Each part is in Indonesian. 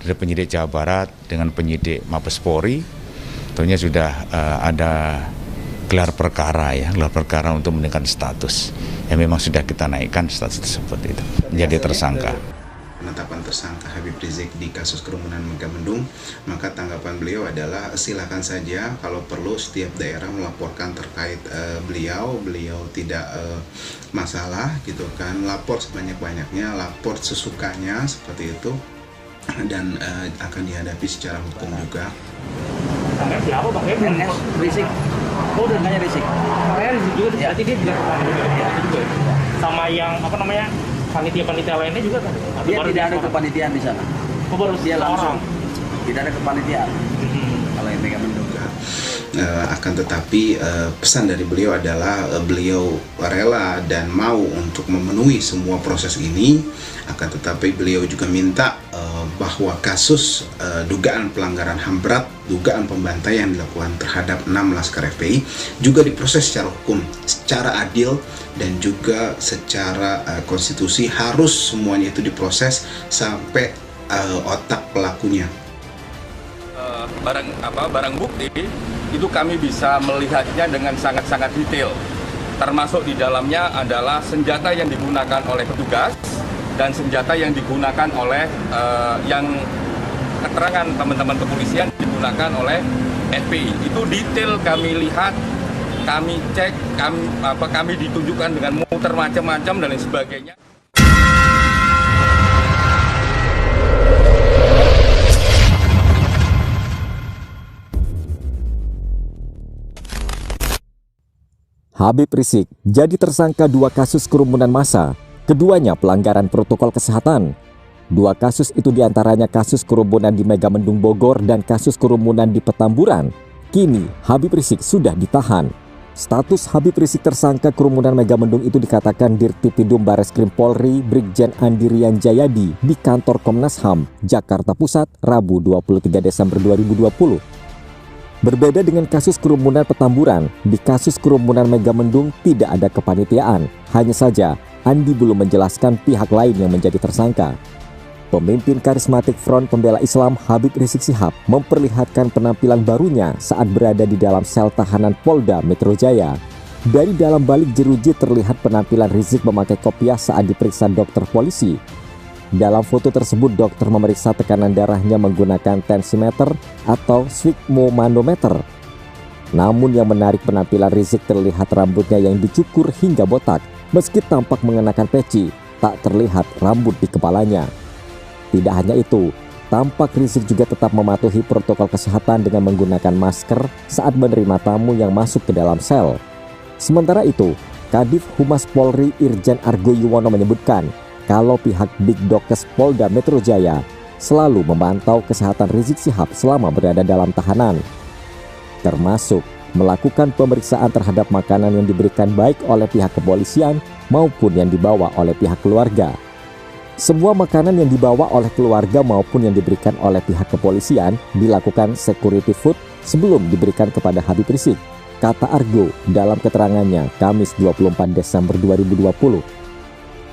dari penyidik Jawa Barat dengan penyidik Mabes Polri, tentunya sudah ada gelar perkara untuk meningkatkan status. Ya memang sudah kita naikkan status tersebut itu menjadi tersangka. Penetapan tersangka Habib Rizik di kasus kerumunan Megamendung, maka tanggapan beliau adalah silakan saja kalau perlu setiap daerah melaporkan terkait beliau tidak masalah gitu kan, lapor sebanyak-banyaknya, lapor sesukanya seperti itu, dan akan dihadapi secara hukum juga. Sampai siapa Bang? Rizik. Oh, udah nanya Rizik. Makanya Rizik juga, berarti dia juga juga. Sama yang apa namanya? Panitia-panitia lainnya juga kan? Dia tidak ada kepanitiaan di sana. Oh, baru dia langsung. orang. Tidak ada kepanitiaan. Kalau yang Megamendung. Akan tetapi pesan dari beliau adalah beliau rela dan mau untuk memenuhi semua proses ini. Akan tetapi beliau juga minta bahwa kasus dugaan pelanggaran HAM berat, dugaan pembantaian yang dilakukan terhadap 6 laskar FPI juga diproses secara hukum, secara adil, dan juga secara konstitusi. Harus semuanya itu diproses sampai otak pelakunya. Barang bukti itu kami bisa melihatnya dengan sangat-sangat detail, termasuk di dalamnya adalah senjata yang digunakan oleh petugas dan senjata yang digunakan oleh yang keterangan teman-teman kepolisian digunakan oleh FPI. Itu detail kami lihat, kami cek, kami ditunjukkan dengan muter macam-macam dan lain sebagainya. Habib Rizik jadi tersangka 2 kasus kerumunan massa, keduanya pelanggaran protokol kesehatan. 2 kasus itu diantaranya kasus kerumunan di Megamendung Bogor dan kasus kerumunan di Petamburan. Kini Habib Rizik sudah ditahan. Status Habib Rizik tersangka kerumunan Megamendung itu dikatakan Dirtipidum Bareskrim Polri Brigjen Andirian Jayadi di kantor Komnas HAM, Jakarta Pusat, Rabu 23 Desember 2020. Berbeda dengan kasus kerumunan Petamburan, di kasus kerumunan Megamendung tidak ada kepanitiaan. Hanya saja, Andi belum menjelaskan pihak lain yang menjadi tersangka. Pemimpin karismatik Front Pembela Islam Habib Rizik Syihab memperlihatkan penampilan barunya saat berada di dalam sel tahanan Polda Metro Jaya. Dari dalam balik jeruji terlihat penampilan Rizik memakai kopiah saat diperiksa dokter polisi. Dalam foto tersebut, dokter memeriksa tekanan darahnya menggunakan tensimeter atau sfigmomanometer. Namun yang menarik penampilan Rizik terlihat rambutnya yang dicukur hingga botak. Meski tampak mengenakan peci, tak terlihat rambut di kepalanya. Tidak hanya itu, tampak Rizik juga tetap mematuhi protokol kesehatan dengan menggunakan masker saat menerima tamu yang masuk ke dalam sel. Sementara itu, Kadif Humas Polri Irjen Argo Yuwono menyebutkan kalau pihak Bigdokes Polda Metro Jaya selalu memantau kesehatan Rizik Syihab selama berada dalam tahanan, termasuk melakukan pemeriksaan terhadap makanan yang diberikan baik oleh pihak kepolisian maupun yang dibawa oleh pihak keluarga. Semua makanan yang dibawa oleh keluarga maupun yang diberikan oleh pihak kepolisian dilakukan security food sebelum diberikan kepada Habib Rizik, kata Argo dalam keterangannya Kamis 24 Desember 2020.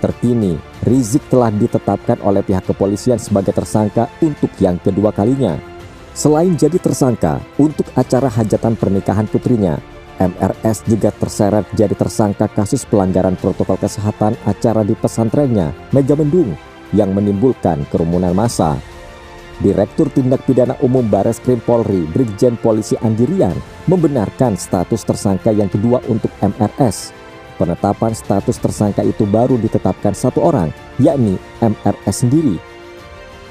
Terkini, Rizik telah ditetapkan oleh pihak kepolisian sebagai tersangka untuk yang kedua kalinya. Selain jadi tersangka untuk acara hajatan pernikahan putrinya, MRS juga terseret jadi tersangka kasus pelanggaran protokol kesehatan acara di pesantrennya Megamendung yang menimbulkan kerumunan massa. Direktur Tindak Pidana Umum Bareskrim Polri Brigjen Polisi Andirian membenarkan status tersangka yang kedua untuk MRS. Penetapan status tersangka itu baru ditetapkan 1 orang, yakni MRS sendiri.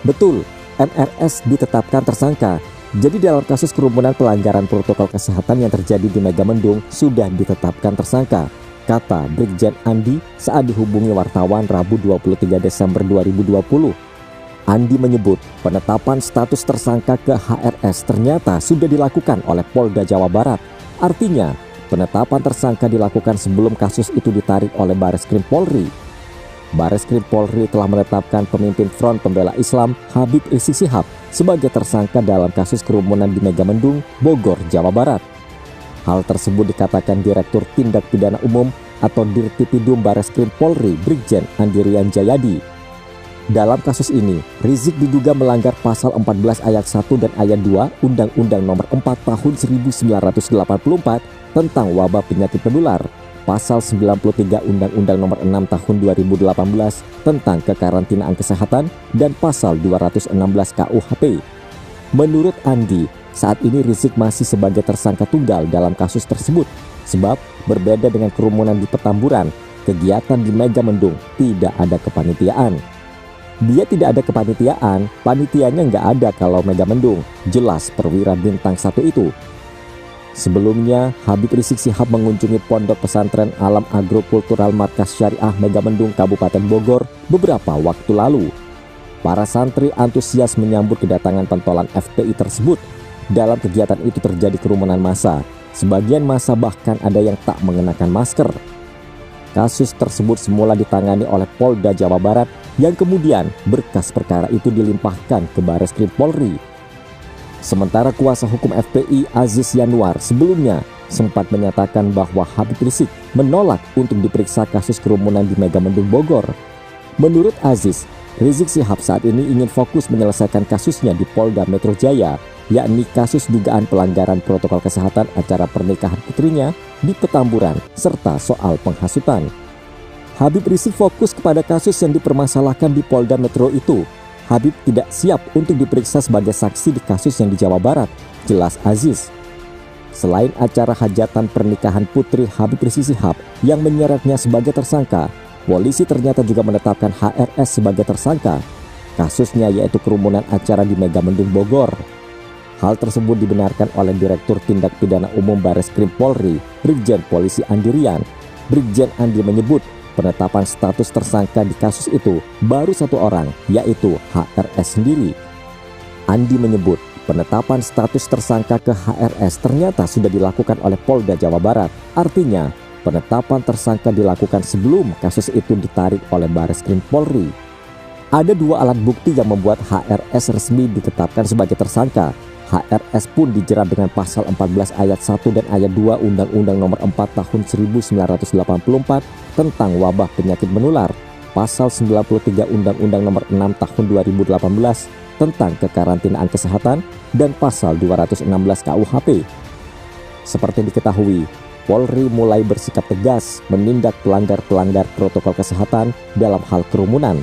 Betul, MRS ditetapkan tersangka. Jadi dalam kasus kerumunan pelanggaran protokol kesehatan yang terjadi di Megamendung sudah ditetapkan tersangka, kata Brigjen Andi saat dihubungi wartawan Rabu 23 Desember 2020. Andi menyebut penetapan status tersangka ke HRS ternyata sudah dilakukan oleh Polda Jawa Barat. Artinya, penetapan tersangka dilakukan sebelum kasus itu ditarik oleh Bareskrim Polri. Bareskrim Polri telah menetapkan pemimpin Front Pembela Islam Habib Rizik Syihab sebagai tersangka dalam kasus kerumunan di Megamendung, Bogor, Jawa Barat. Hal tersebut dikatakan Direktur Tindak Pidana Umum atau Dirtipidum Bareskrim Polri Brigjen Andirian Jayadi. Dalam kasus ini, Rizik diduga melanggar pasal 14 ayat 1 dan ayat 2 Undang-Undang Nomor 4 Tahun 1984 tentang wabah penyakit menular, pasal 93 Undang-Undang Nomor 6 Tahun 2018 tentang kekarantinaan kesehatan, dan pasal 216 KUHP. Menurut Andi, saat ini Rizik masih sebagai tersangka tunggal dalam kasus tersebut, sebab berbeda dengan kerumunan di Petamburan, kegiatan di Megamendung tidak ada kepanitiaan. Dia tidak ada kepanitiaan, panitianya nggak ada kalau Megamendung, jelas perwira bintang 1 itu. Sebelumnya, Habib Rizik Syihab mengunjungi Pondok Pesantren Alam Agrokultural Markas Syariah Megamendung, Kabupaten Bogor beberapa waktu lalu. Para santri antusias menyambut kedatangan pentolan FPI tersebut. Dalam kegiatan itu terjadi kerumunan massa. Sebagian massa bahkan ada yang tak mengenakan masker. Kasus tersebut semula ditangani oleh Polda Jawa Barat, yang kemudian berkas perkara itu dilimpahkan ke Bareskrim Polri. Sementara kuasa hukum FPI Aziz Yanuar sebelumnya sempat menyatakan bahwa Habib Rizik menolak untuk diperiksa kasus kerumunan di Megamendung Bogor. Menurut Aziz, Rizik Syihab saat ini ingin fokus menyelesaikan kasusnya di Polda Metro Jaya, yakni kasus dugaan pelanggaran protokol kesehatan acara pernikahan putrinya di Petamburan serta soal penghasutan. Habib Rizik fokus kepada kasus yang dipermasalahkan di Polda Metro itu. Habib tidak siap untuk diperiksa sebagai saksi di kasus yang di Jawa Barat, jelas Aziz. Selain acara hajatan pernikahan putri Habib Rizik Syihab yang menyeretnya sebagai tersangka, polisi ternyata juga menetapkan HRS sebagai tersangka. Kasusnya yaitu kerumunan acara di Megamendung Bogor. Hal tersebut dibenarkan oleh Direktur Tindak Pidana Umum Bareskrim Polri, Brigjen Polisi Andi Rian. Brigjen Andi menyebut penetapan status tersangka di kasus itu baru 1 orang, yaitu HRS sendiri. Andi menyebut penetapan status tersangka ke HRS ternyata sudah dilakukan oleh Polda Jawa Barat. Artinya, penetapan tersangka dilakukan sebelum kasus itu ditarik oleh Bareskrim Polri. Ada 2 alat bukti yang membuat HRS resmi ditetapkan sebagai tersangka. HRS pun dijerat dengan pasal 14 ayat 1 dan ayat 2 Undang-Undang Nomor 4 Tahun 1984 tentang wabah penyakit menular, pasal 93 Undang-Undang Nomor 6 Tahun 2018 tentang kekarantinaan kesehatan, dan pasal 216 KUHP. Seperti diketahui, Polri mulai bersikap tegas menindak pelanggar-pelanggar protokol kesehatan dalam hal kerumunan.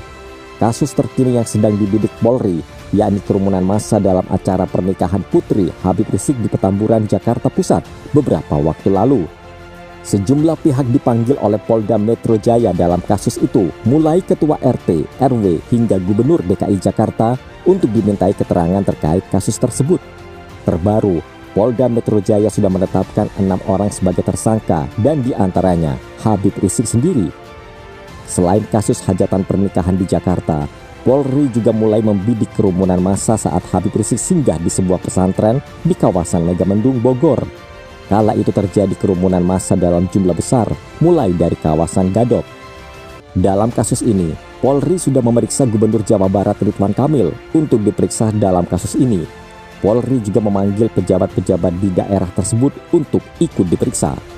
Kasus terkini yang sedang dibidik Polri, yakni kerumunan massa dalam acara pernikahan putri Habib Rizik di Petamburan, Jakarta Pusat beberapa waktu lalu. Sejumlah pihak dipanggil oleh Polda Metro Jaya dalam kasus itu, mulai Ketua RT, RW hingga Gubernur DKI Jakarta untuk dimintai keterangan terkait kasus tersebut. Terbaru, Polda Metro Jaya sudah menetapkan 6 orang sebagai tersangka dan diantaranya Habib Rizik sendiri. Selain kasus hajatan pernikahan di Jakarta, Polri juga mulai membidik kerumunan massa saat Habib Rizik singgah di sebuah pesantren di kawasan Megamendung Bogor. Kala itu terjadi kerumunan massa dalam jumlah besar, mulai dari kawasan Gadok. Dalam kasus ini, Polri sudah memeriksa Gubernur Jawa Barat Ridwan Kamil untuk diperiksa dalam kasus ini. Polri juga memanggil pejabat-pejabat di daerah tersebut untuk ikut diperiksa.